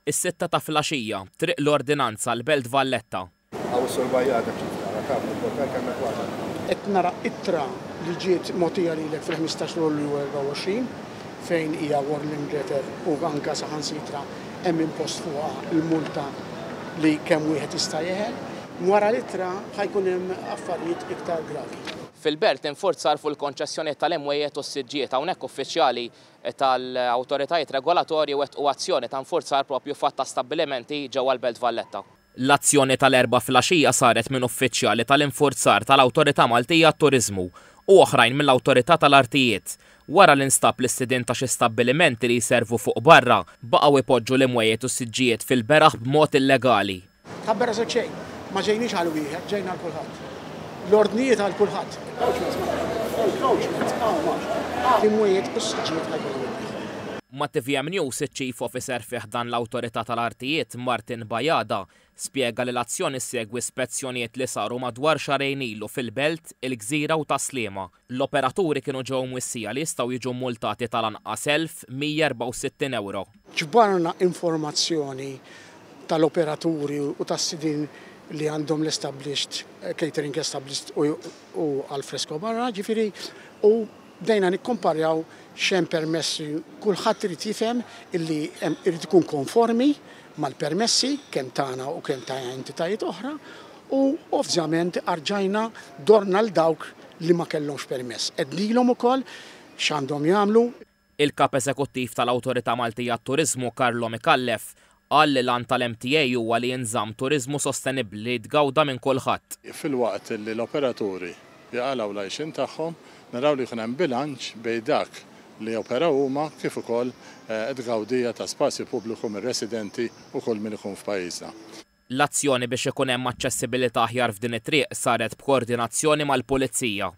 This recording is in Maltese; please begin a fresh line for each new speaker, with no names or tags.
Is-sitta ta' filgħaxija, triq l-Ordinanza l-Belt Valletta.
Qed nara ittra li ġiet mogħtija lilek fil-15 Lulju 24 fejn hija warning letter u anke saħansitra hemm impost fuqha il-multa li kemm wieħed jista' jeħel. Wara l-ittra ħajkun hemm affarijiet iktar gravi.
Fil-Belt infurzar fuq il-konċessjonijiet tal-imwejjed u s-siġġiet hawnhekk uffiċjali tal-awtoritajiet regolatorji wettqu azzjoni ta' nfurzar proprju fatt ta' stabbilimenti ġewwa l-Belt Valletta. L-azzjoni tal-4 filgħaxija saret minn uffiċjali tal-infurzar tal-Awtorità Maltija għat-Turiżmu u oħrajn mill-Awtorità tal-Artijiet. Wara l-instab l-istidien ta' xi stabbilimenti li jservu fuq barra baqgħu ipoġġu l-imwejjed u s-siġġiet fil-beraħ b'mod illegali.
Ħabbera xejn, ma ġejniex għal wieħed, ġejna għal kulħadd. L-ordnijiet għal kulħadd. Imwejjed u s-siġġiet għal kulħadd.
Ma' TVM News iċ-Chief Officer fih dan l-Awtorità tal-Artijiet Martin Bajada spjega li l-azzjoni segwi ispezzjonijiet li saru madwar xarejn ilu fil-Belt, il-Gżira u ta' Sliema. L-operaturi kienu ġew mwissija li jistgħu jiġu multati tal-anqas 1,164 euro.
Ġbarna informazzjoni tal-operaturi u tas-sidin li għandhom l-established, catering established u għal-fresko barra, ġifiri, u bdejna nikkomparjaw xem permessi, kulħadd irid jifhem illi irid ikun konformi mal-permessi kemm tagħna u kemm ta' entitajiet oħra u ovvjament arġajna dorna l dawk li ma kellhomx permess. Qednilhom ukoll x'għandhom jagħmlu.
Il-Kap Eżekuttiv tal-Awtorità Maltija għat-Turiżmu Karlo Mikallef qal li l-għan tal-MTA huwa li jinżamm turiżmu sostenibbli li jtgawda minn kulħadd.
Fil-waqt li l-operaturi jaqalaw l-għajxin tagħhom naraw li jkun hemm bilanċ bejn dak li operaw huma kif ukoll tgawdija ta' spazju pubbliku mir-residenti u kull min ikun f'pajjiżna.
L-azzjoni biex ikun hemm aċċessibilità aħjar f'din it-triq saret b'koordinazzjoni mal-Pulizija.